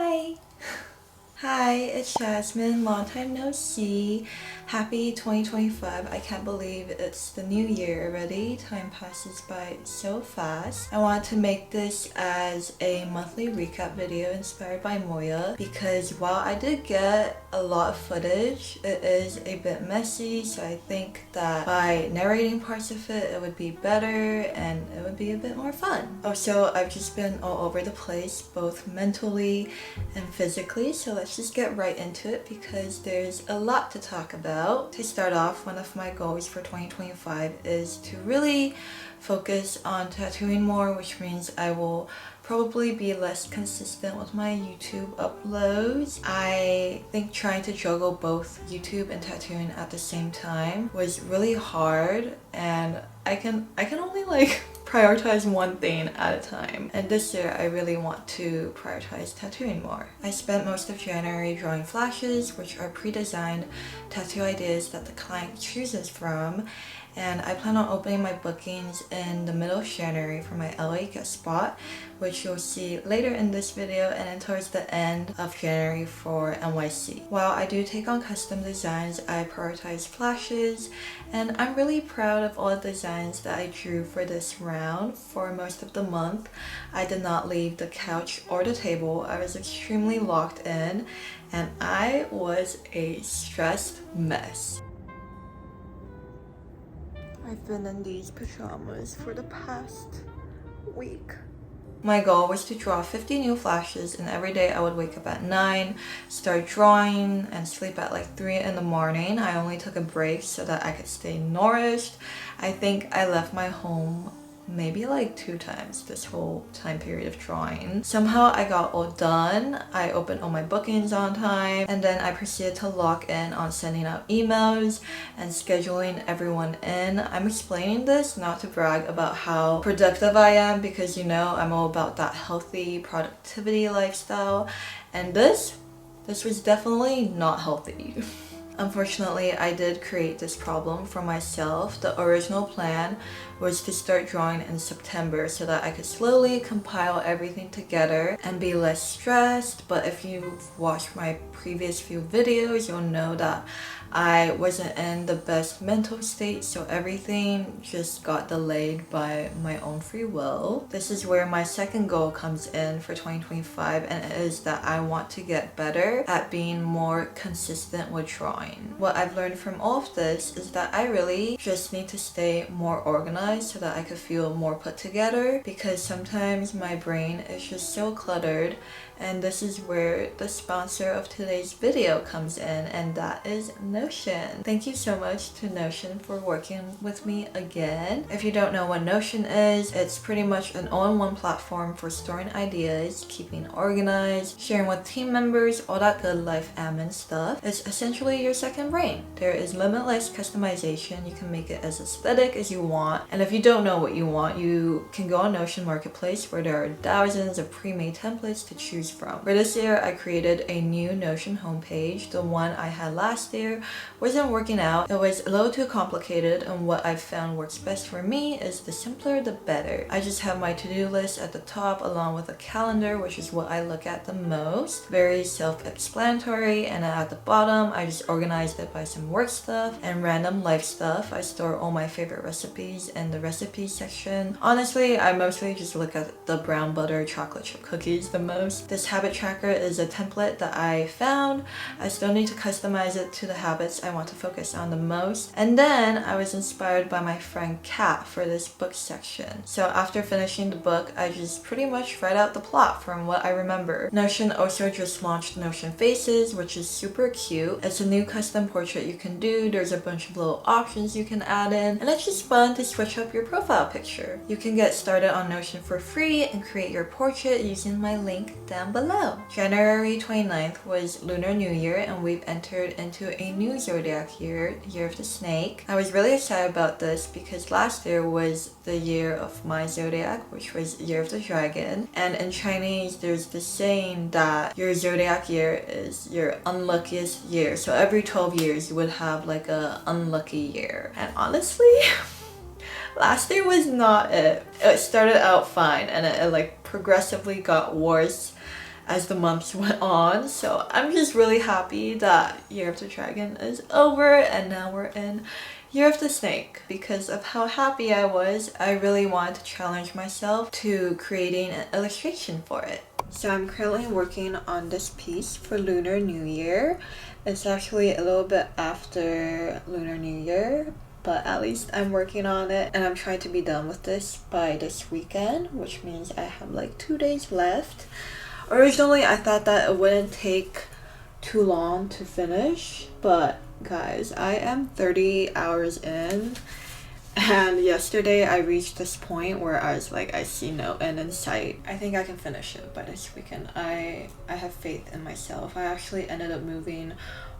Hi! Hi, it's Jasmine. Long time no see. Happy 2025. I can't believe it's the new year already. Time passes by so fast. I want to make this as a monthly recap video inspired by Moya because while I did get a lot of footage, it is a bit messy, so I think that by narrating parts of it, it would be better and it would be a bit more fun. Also, I've just been all over the place, both mentally and physically, so let's just get right into it because there's a lot to talk about. To start off, one of my goals for 2025 is to really focus on tattooing more, which means I will probably be less consistent with my YouTube uploads. I think trying to juggle both YouTube and tattooing at the same time was really hard, and I can only prioritize one thing at a time. And this year I really want to prioritize tattooing more. I spent most of January drawing flashes, which are pre-designed tattoo ideas that the client chooses from, and I plan on opening my bookings in the middle of January for my LA guest spot, which you'll see later in this video, and then towards the end of January for NYC. While I do take on custom designs, I prioritize flashes, and I'm really proud of all the designs that I drew for this round. For most of the month, I did not leave the couch or the table. I was extremely locked in, and I was a stressed mess. I've been in these pajamas for the past week. My goal was to draw 50 new flashes, and every day I would wake up at 9, start drawing, and sleep at like 3 in the morning. I only took a break so that I could stay nourished. I think I left my home maybe like 2 times this whole time period of drawing. Somehow I got all done. I opened all my bookings on time, and then I proceeded to lock in on sending out emails and scheduling everyone in. I'm explaining this not to brag about how productive I am, because you know I'm all about that healthy productivity lifestyle, and this was definitely not healthy. Unfortunately, I did create this problem for myself. The original plan was to start drawing in September so that I could slowly compile everything together and be less stressed. But if you've watched my previous few videos, you'll know that I wasn't in the best mental state, so everything just got delayed by my own free will. This is where my second goal comes in for 2025, and it is that I want to get better at being more consistent with drawing. What I've learned from all of this is that I really just need to stay more organized so that I could feel more put together, because sometimes my brain is just so cluttered. And this is where the sponsor of today's video comes in, and that is Notion. Thank you so much to Notion for working with me again. If you don't know what Notion is, it's pretty much an all-in-one platform for storing ideas, keeping organized, sharing with team members, all that good life admin stuff. It's essentially your second brain. There is limitless customization. You can make it as aesthetic as you want. And if you don't know what you want, you can go on Notion Marketplace, where there are thousands of pre-made templates to choose from. For this year, I created a new Notion homepage. The one I had last year wasn't working out. It was a little too complicated, and what I've found works best for me is the simpler the better. I just have my to-do list at the top along with a calendar, which is what I look at the most. Very self-explanatory, and at the bottom, I just organized it by some work stuff and random life stuff. I store all my favorite recipes in the recipes section. Honestly, I mostly just look at the brown butter chocolate chip cookies the most. This habit tracker is a template that I found. I still need to customize it to the habits I want to focus on the most. And then I was inspired by my friend Kat for this book section. So after finishing the book, I just pretty much write out the plot from what I remember. Notion also just launched Notion Faces, which is super cute. It's a new custom portrait you can do. There's a bunch of little options you can add in, and it's just fun to switch up your profile picture. You can get started on Notion for free and create your portrait using my link down below. January 29th was Lunar New Year, and we've entered into a new zodiac year, Year of the Snake. I was really excited about this because last year was the year of my zodiac, which was Year of the Dragon. And in Chinese, there's this saying that your zodiac year is your unluckiest year. So every 12 years, you would have like a unlucky year. And honestly, last year was not it. It started out fine, and it like progressively got worse as the months went on. So I'm just really happy that Year of the Dragon is over and now we're in Year of the Snake. Because of how happy I was, I really wanted to challenge myself to creating an illustration for it. So I'm currently working on this piece for Lunar New Year. It's actually a little bit after Lunar New Year, but at least I'm working on it and I'm trying to be done with this by this weekend, which means I have like 2 days left. Originally, I thought that it wouldn't take too long to finish, but guys, I am 30 hours in, and yesterday I reached this point where I was like, I see no end in sight. I think I can finish it by this weekend. I have faith in myself. I actually ended up moving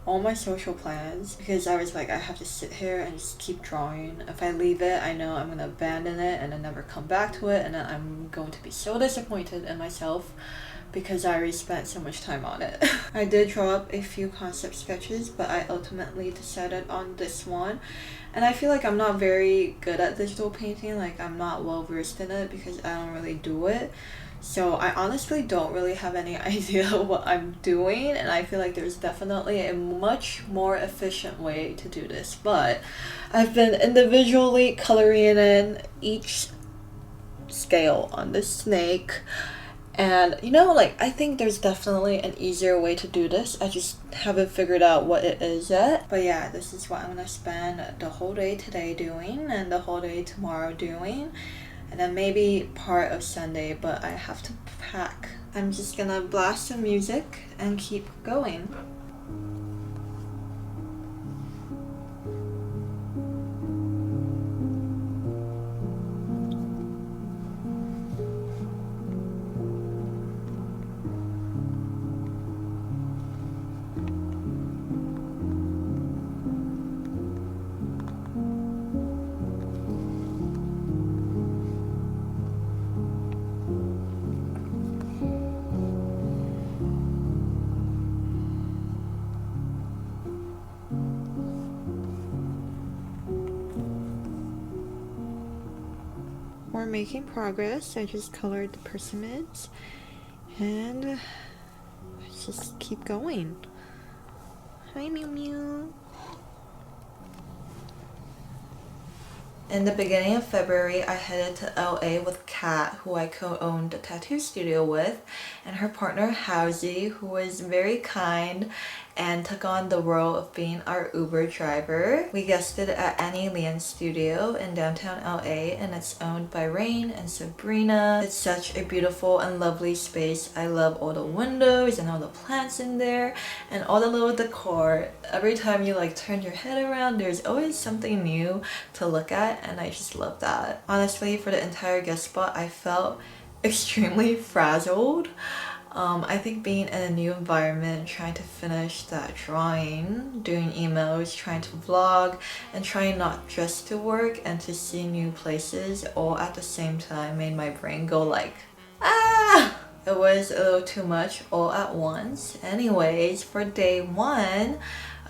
all my social plans because I was like, I have to sit here and just keep drawing. If I leave it, I know I'm gonna abandon it and then never come back to it, and then I'm going to be so disappointed in myself because I already spent so much time on it. I did draw up a few concept sketches, but I ultimately decided on this one. And I feel like I'm not very good at digital painting, like I'm not well versed in it because I don't really do it. So I honestly don't really have any idea what I'm doing, and I feel like there's definitely a much more efficient way to do this. But I've been individually coloring in each scale on this snake. And you know, like, I think there's definitely an easier way to do this. I just haven't figured out what it is yet. But yeah, this is what I'm gonna spend the whole day today doing and the whole day tomorrow doing. And then maybe part of Sunday, but I have to pack. I'm just gonna blast some music and keep going. We're making progress. I just colored the persimmons and let's just keep going. Hi, Mew Mew. In the beginning of February, I headed to LA with Kat, who I co-owned a tattoo studio with, and her partner Howsy, who was very kind and took on the role of being our Uber driver. We guested at Annie Leon's studio in downtown LA, and it's owned by Rain and Sabrina. It's such a beautiful and lovely space. I love all the windows and all the plants in there and all the little decor. Every time you like turn your head around, there's always something new to look at, and I just love that. Honestly, for the entire guest spot, I felt extremely frazzled. I think being in a new environment, trying to finish that drawing, doing emails, trying to vlog, and trying not just to work and to see new places all at the same time made my brain go like, ah! It was a little too much all at once. Anyways, for day one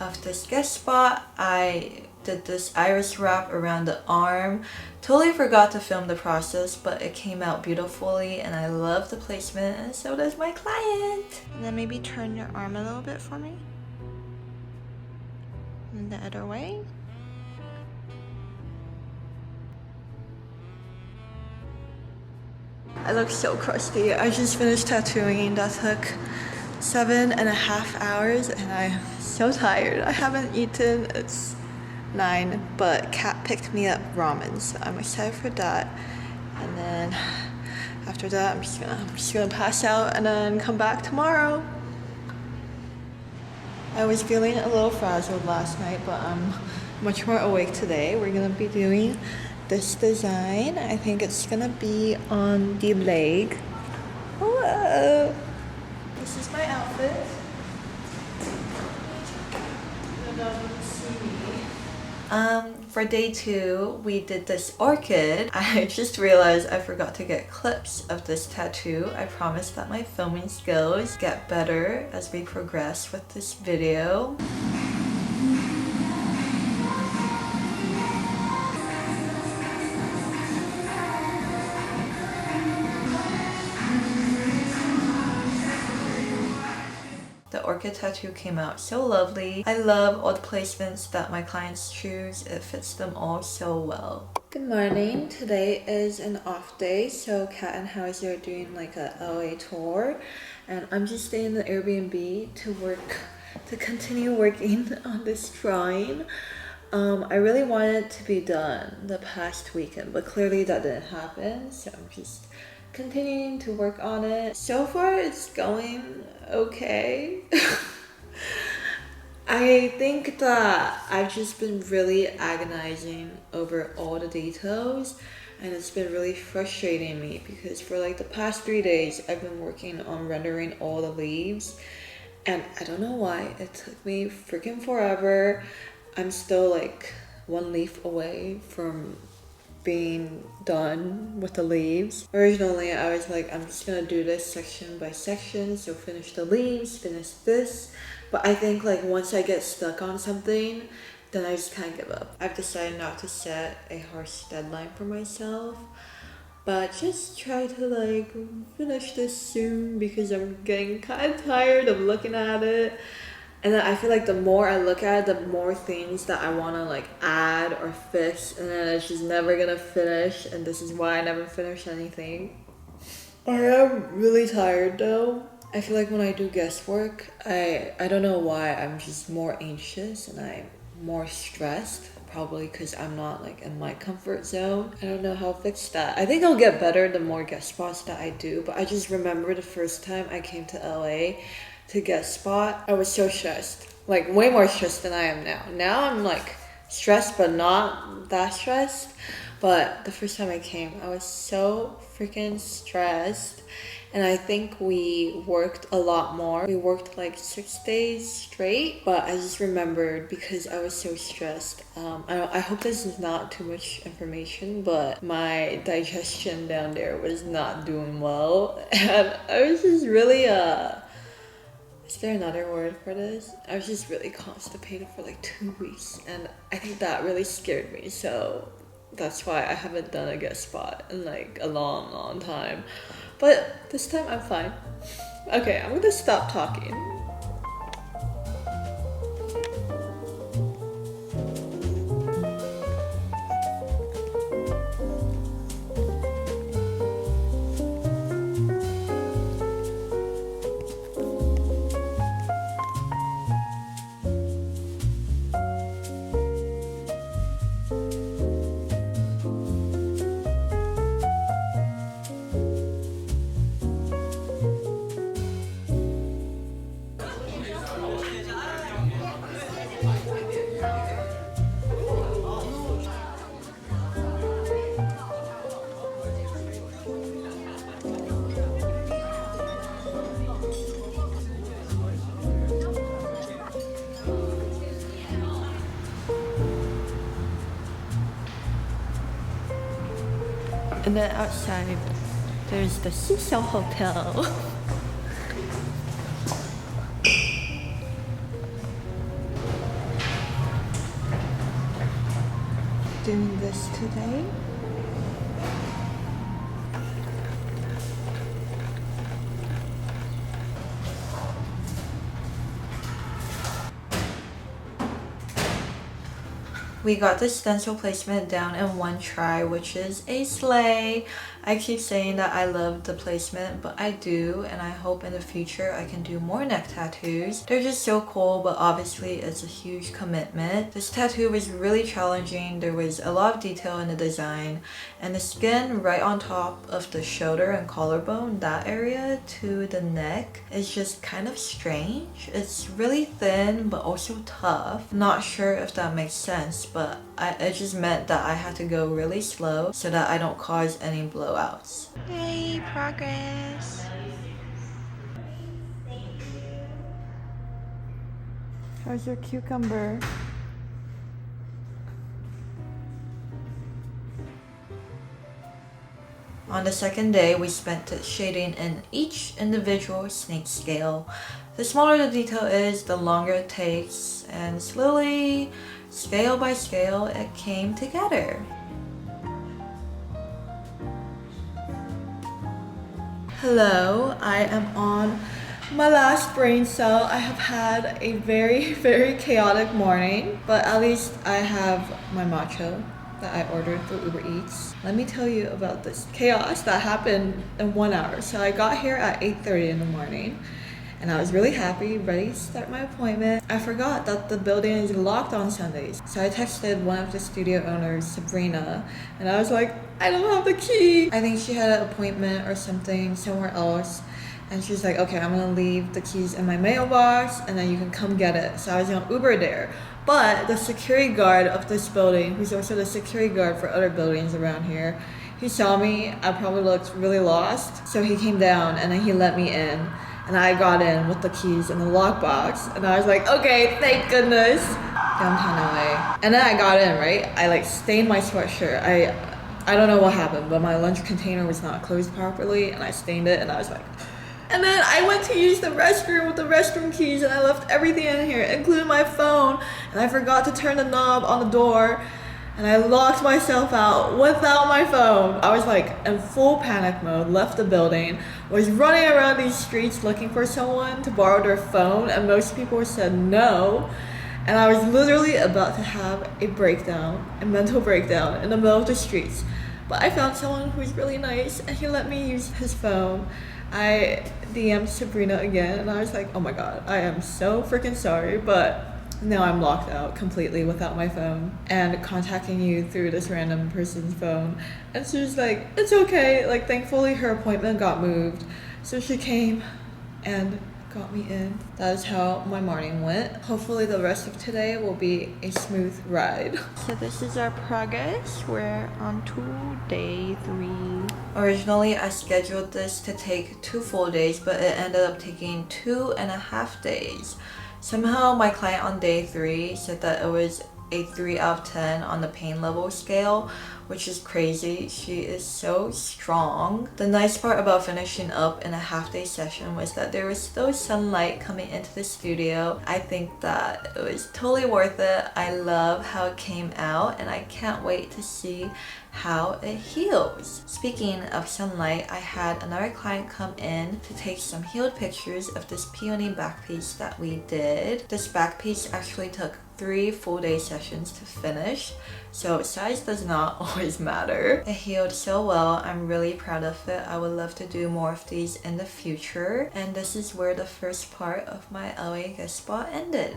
of this guest spot, I did this iris wrap around the arm. Totally forgot to film the process, but it came out beautifully and I love the placement, and so does my client. And then maybe turn your arm a little bit for me. And the other way. I look so crusty. I just finished tattooing. That took 7.5 hours and I'm so tired. I haven't eaten. It's 9, but Kat picked me up ramen, so I'm excited for that. And then after that, I'm just gonna pass out and then come back tomorrow. I was feeling a little frazzled last night, but I'm much more awake today. We're gonna be doing this design. I think it's gonna be on the leg. Hello. This is my outfit. For day 2, we did this orchid. I just realized I forgot to get clips of this tattoo. I promise that my filming skills get better as we progress with this video. The orchid tattoo came out so lovely. I love all the placements that my clients choose. It fits them all so well. Good morning. Today is an off day, so Kat and Hauser are doing like a LA tour, and I'm just staying in the Airbnb to continue working on this drawing. I really wanted it to be done the past weekend, but clearly that didn't happen, so I'm just continuing to work on it. So far it's going okay. I think that I've just been really agonizing over all the details, and it's been really frustrating me because for like the past 3 days I've been working on rendering all the leaves, and I don't know why it took me freaking forever. I'm still like one leaf away from being done with the leaves. Originally I was like, I'm just gonna do this section by section, so finish the leaves, finish this, but I think like once I get stuck on something, then I just kind of give up. I've decided not to set a harsh deadline for myself, but just try to like finish this soon because I'm getting kind of tired of looking at it. And then I feel like the more I look at it, the more things that I want to like add or fix, and then it's just never gonna finish, and this is why I never finish anything. I am really tired though. I feel like when I do guest work, I don't know why, I'm just more anxious and I'm more stressed, probably because I'm not like in my comfort zone. I don't know how to fix that. I think I'll get better the more guest spots that I do, but I just remember the first time I came to LA to guest spot, I was so stressed, like way more stressed than I am now. Now I'm like stressed but not that stressed, but the first time I came I was so freaking stressed, and I think we worked a lot more. We worked like 6 days straight, but I just remembered because I was so stressed. I hope this is not too much information, but my digestion down there was not doing well, and I was just really is there another word for this? I was just really constipated for like 2 weeks, and I think that really scared me, so that's why I haven't done a guest spot in like a long time. But this time I'm fine. Okay, I'm gonna stop talking. And then outside, there's the Seesaw Hotel. Doing this today. We got the stencil placement down in one try, which is a slay. I keep saying that I love the placement, but I do, and I hope in the future I can do more neck tattoos. They're just so cool, but obviously it's a huge commitment. This tattoo was really challenging. There was a lot of detail in the design, and the skin right on top of the shoulder and collarbone, that area to the neck, is just kind of strange. It's really thin but also tough. Not sure if that makes sense, but it just meant that I had to go really slow so that I don't cause any blowouts. Yay, progress! How's your cucumber? On the second day, we spent it shading in each individual snake scale. The smaller the detail is, the longer it takes, and slowly, scale by scale, it came together. Hello, I am on My last brain cell. I have had a very, very chaotic morning, but at least I have my matcha that I ordered through Uber Eats. Let me tell you about this chaos that happened in 1 hour. So I got here at 8:30 in the morning and I was really happy, ready to start my appointment. I forgot that the building is locked on Sundays. So I texted one of the studio owners, Sabrina, and I was like, I don't have the key. I think she had an appointment or something somewhere else. And she's like, okay, I'm gonna leave the keys in my mailbox and then you can come get it. So I was gonna Uber there. But the security guard of this building, who's also the security guard for other buildings around here, he saw me. I probably looked really lost. So he came down and then he let me in. And I got in with the keys in the lockbox. And I was like, okay, thank goodness. Downtown LA. And then I got in, right? I like stained my sweatshirt. I don't know what happened, but my lunch container was not closed properly and I stained it and I was like, and then I went to use the restroom with the restroom keys and I left everything in here, including my phone, and I forgot to turn the knob on the door and I locked myself out without my phone. I was like in full panic mode, left the building, was running around these streets looking for someone to borrow their phone and most people said no. And I was literally about to have a breakdown, a mental breakdown in the middle of the streets. But I found someone who was really nice and he let me use his phone. I DM'd Sabrina again and I was like, oh my god, I am so freaking sorry, but now I'm locked out completely without my phone and contacting you through this random person's phone. And she was like, it's okay, like thankfully her appointment got moved. So she came and got me in. That is how my morning went. Hopefully the rest of today will be a smooth ride. So this is our progress. We're on to day 3. Originally I scheduled this to take 2 full days, but it ended up taking 2.5 days. Somehow my client on day 3 said that it was a 3 out of 10 on the pain level scale, which is crazy. She is so strong. The nice part about finishing up in a half-day session was that there was still sunlight coming into the studio. I think that it was totally worth it. I love how it came out and I can't wait to see how it heals. Speaking of sunlight, I had another client come in to take some healed pictures of this peony back piece that we did. This back piece actually took 3 full day sessions to finish, so size does not always matter. It healed so well. I'm really proud of it. I would love to do more of these in the future. And this is where the first part of my LA guest spot ended.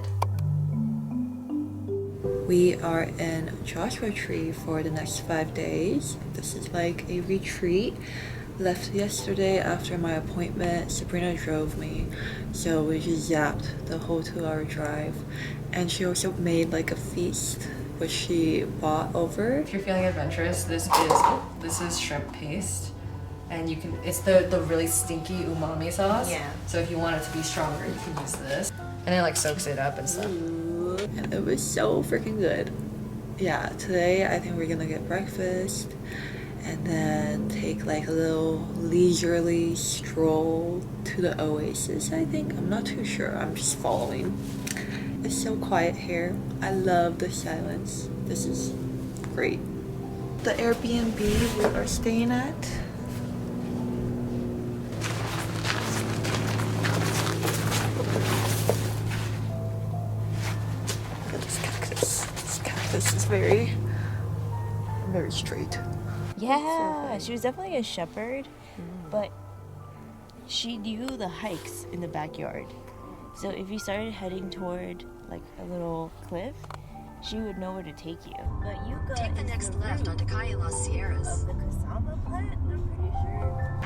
We are in Joshua Tree for the next 5 days. This is like a retreat. Left yesterday after my appointment. Sabrina drove me, so we just zapped the whole 2-hour drive. And she also made like a feast, which she bought over. If you're feeling adventurous, this is shrimp paste, and you can. It's the really stinky umami sauce. Yeah. So if you want it to be stronger, you can use this, and it like soaks it up and stuff. Ooh, and it was so freaking good. Yeah. Today I think we're gonna get breakfast. And then take like a little leisurely stroll to the oasis, I think. I'm not too sure. I'm just following. It's so quiet here. I love the silence. This is great. The Airbnb we are staying at. Look at this cactus. This cactus is very straight. Yeah, she was definitely a shepherd, but she knew the hikes in the backyard. So if you started heading toward like a little cliff, she would know where to take you. But Yucca take the next left onto Calle Las Sierras. Of the cassava plant, I'm pretty sure.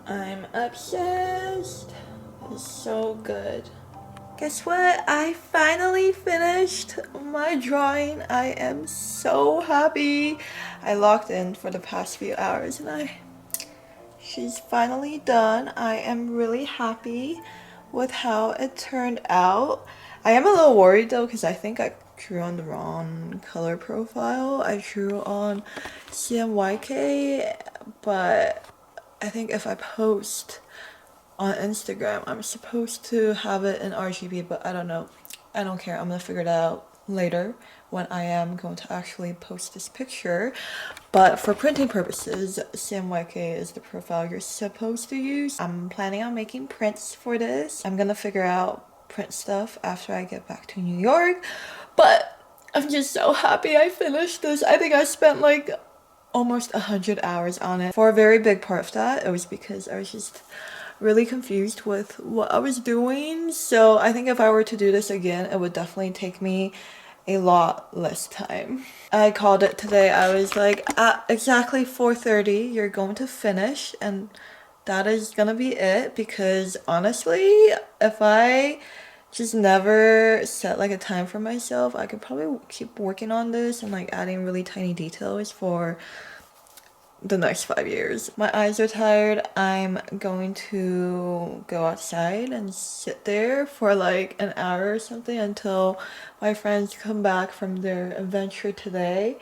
I'm obsessed. It's so good. Guess what? I finally finished my drawing. I am so happy. I locked in for the past few hours and she's finally done. I am really happy with how it turned out. I am a little worried though because I think I drew on the wrong color profile. I drew on CMYK, but I think if I post on Instagram, I'm supposed to have it in RGB, but I don't know. I don't care. I'm gonna figure it out later when I am going to actually post this picture. But for printing purposes, CMYK is the profile you're supposed to use. I'm planning on making prints for this. I'm gonna figure out print stuff after I get back to New York. But I'm just so happy I finished this. I think I spent like almost 100 hours on it. For a very big part of that, it was because I was just really confused with what I was doing. So I think if I were to do this again, it would definitely take me a lot less time. I called it today. I was like, at exactly 4:30, you're going to finish, and that is gonna be it. Because honestly, if I just never set like a time for myself, I could probably keep working on this and like adding really tiny details for the next 5 years. My eyes are tired. I'm going to go outside and sit there for like an hour or something until my friends come back from their adventure today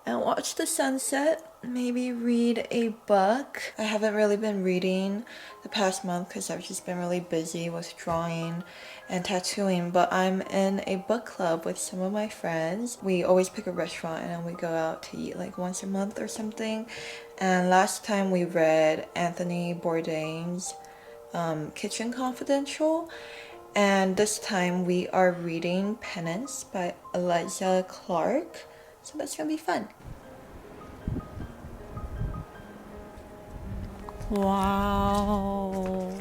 and watch the sunset. Maybe read a book. I haven't really been reading the past month because I've just been really busy with drawing and tattooing, but I'm in a book club with some of my friends. We always pick a restaurant and then we go out to eat like once a month or something. And last time we read Anthony Bourdain's Kitchen Confidential, and this time we are reading Penance by Eliza Clark, so that's gonna be fun. Wow.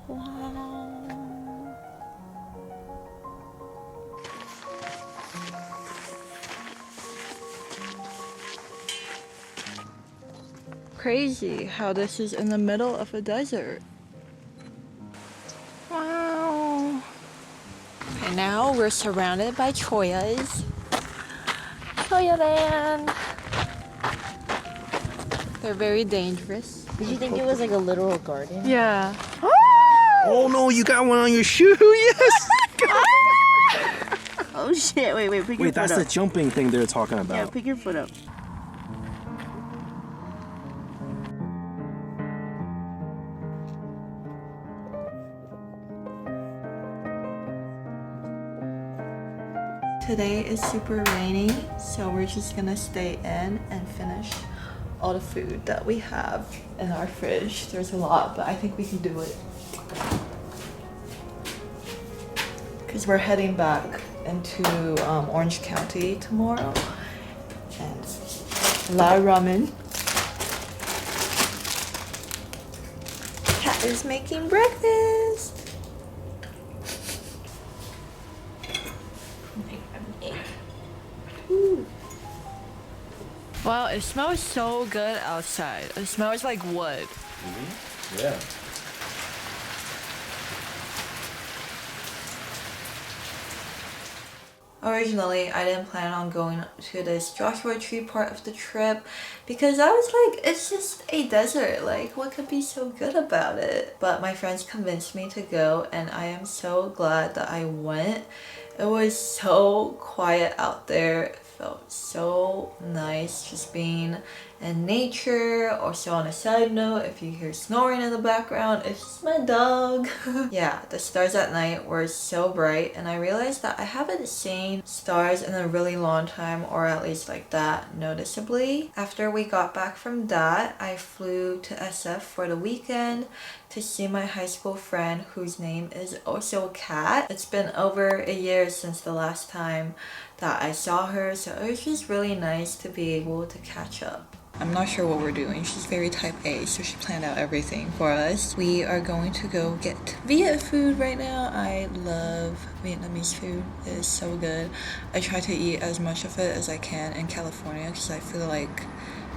Wow. Crazy how this is in the middle of a desert. Wow. Okay, now we're surrounded by choyas. Choya land. They're very dangerous. Did you think it was like a literal garden? Yeah. Oh no, you got one on your shoe, yes! Oh shit, wait, pick your Wait, foot that's up. the jumping thing they're talking about. Yeah, pick your foot up. Today is super rainy, so we're just gonna stay in and finish all the food that we have in our fridge. There's a lot, but I think we can do it. Because we're heading back into Orange County tomorrow. And a lot of ramen. Cat is making breakfast. Wow, it smells so good outside. It smells like wood. Yeah. Originally, I didn't plan on going to this Joshua Tree part of the trip because I was like, it's just a desert. Like, what could be so good about it? But my friends convinced me to go, and I am so glad that I went. It was so quiet out there. It felt so nice just being in nature. Also, on a side note, if you hear snoring in the background, it's just my dog. Yeah, the stars at night were so bright, and I realized that I haven't seen stars in a really long time, or at least like that noticeably. After we got back from that, I flew to SF for the weekend to see my high school friend whose name is also Kat. It's been over a year since the last time that I saw her, so it was just really nice to be able to catch up. I'm not sure what we're doing. She's very type A, so she planned out everything for us. We are going to go get Viet food right now. I love Vietnamese food. It is so good. I try to eat as much of it as I can in California because I feel like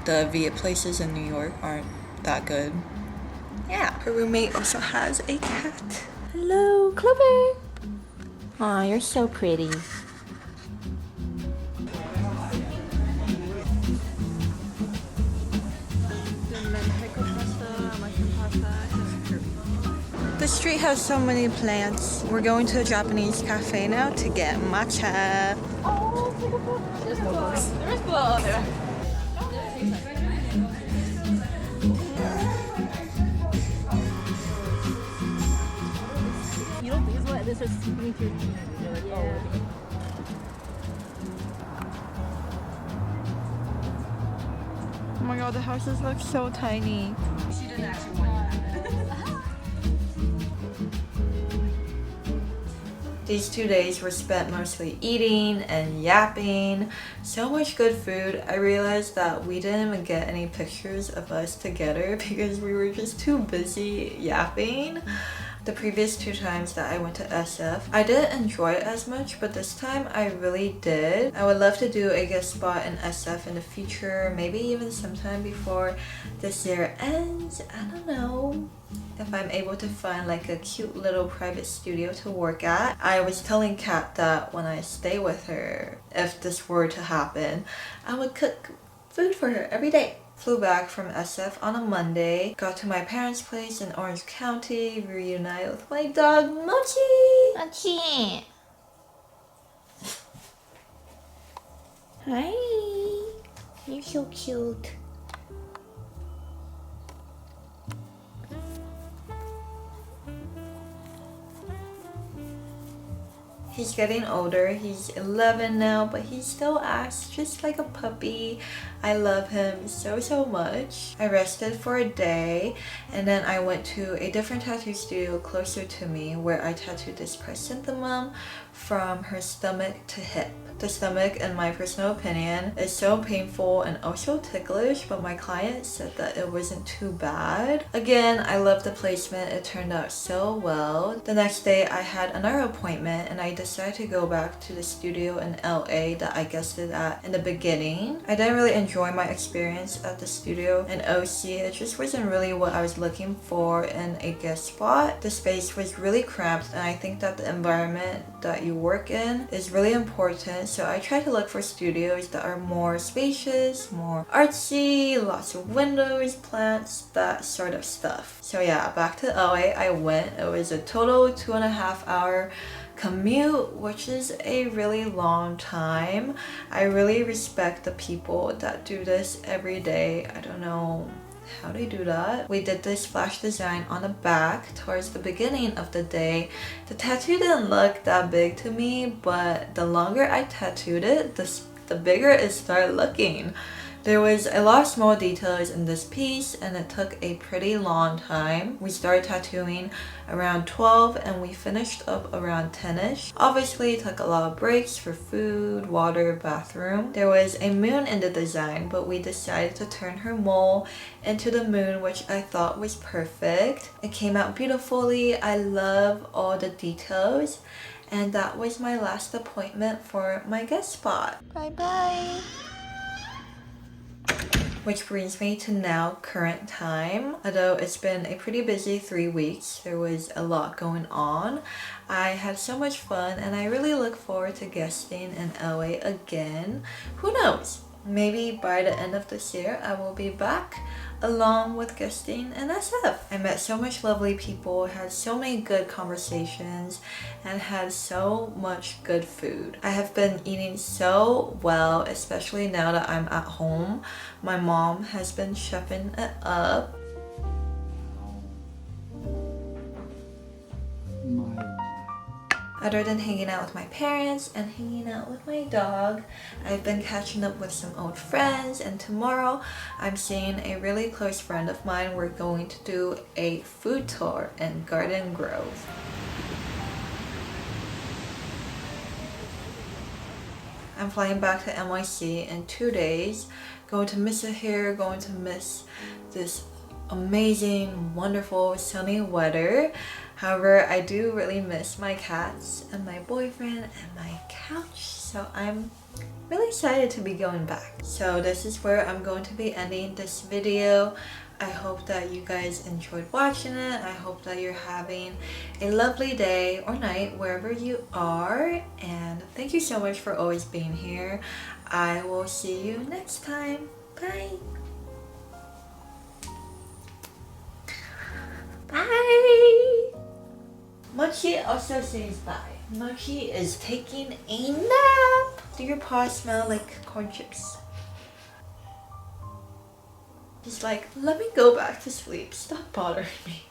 the Viet places in New York aren't that good. Yeah. Her roommate also has a cat. Hello, Clover. Aw, you're so pretty. The street has so many plants. We're going to a Japanese cafe now to get matcha. There's more books. There's blood there. You don't think it's what this is seeping through your teeth. You're like, oh. Oh my god, the houses look so tiny. She didn't actually want you to have it. These 2 days were spent mostly eating and yapping. So much good food. I realized that we didn't even get any pictures of us together because we were just too busy yapping. The previous 2 times that I went to SF, I didn't enjoy it as much, but this time I really did. I would love to do a guest spot in SF in the future, maybe even sometime before this year ends. I don't know if I'm able to find like a cute little private studio to work at. I was telling Kat that when I stay with her, if this were to happen, I would cook food for her every day. Flew back from SF on a Monday, got to my parents' place in Orange County, reunited with my dog Mochi! Mochi! Hi! You're so cute. He's getting older, he's 11 now, but he still acts just like a puppy. I love him so much. I rested for a day and then I went to a different tattoo studio closer to me where I tattooed this chrysanthemum from her stomach to hip. The stomach, in my personal opinion, is so painful and also ticklish, but my client said that it wasn't too bad. Again, I love the placement, it turned out so well. The next day I had another appointment and I decided to go back to the studio in LA that I guested at in the beginning. I didn't really enjoy my experience at the studio in OC. It just wasn't really what I was looking for in a guest spot. The space was really cramped and I think that the environment that you work in is really important. So I try to look for studios that are more spacious, more artsy, lots of windows, plants, that sort of stuff. So yeah, back to LA I went. It was a total 2.5 hour commute, which is a really long time. I really respect the people that do this every day. I don't know how they do that. We did this flash design on the back towards the beginning of the day. The tattoo didn't look that big to me, but the longer I tattooed it, the bigger it started looking. There was a lot of small details in this piece and it took a pretty long time. We started tattooing around 12 and we finished up around 10ish. Obviously it took a lot of breaks for food, water, bathroom. There was a moon in the design, but we decided to turn her mole into the moon, which I thought was perfect. It came out beautifully. I love all the details. And that was my last appointment for my guest spot. Bye bye! Which brings me to now, current time. Although it's been a pretty busy 3 weeks, there was a lot going on. I had so much fun and I really look forward to guesting in LA again. Who knows? Maybe by the end of this year I will be back along with guesting in SF. I met so much lovely people, had so many good conversations, and had so much good food. I have been eating so well, especially now that I'm at home. My mom has been chefing it up. Other than hanging out with my parents and hanging out with my dog, I've been catching up with some old friends, and tomorrow I'm seeing a really close friend of mine. We're going to do a food tour in Garden Grove. I'm flying back to NYC in 2 days, going to miss it here, going to miss this amazing, wonderful, sunny weather. However, I do really miss my cats and my boyfriend and my couch, so I'm really excited to be going back. So this is where I'm going to be ending this video. I hope that you guys enjoyed watching it. I hope that you're having a lovely day or night wherever you are, and thank you so much for always being here. I will see you next time. Bye! Bye! Mochi also says bye. Mochi is taking a nap. Do your paws smell like corn chips? He's like, let me go back to sleep. Stop bothering me.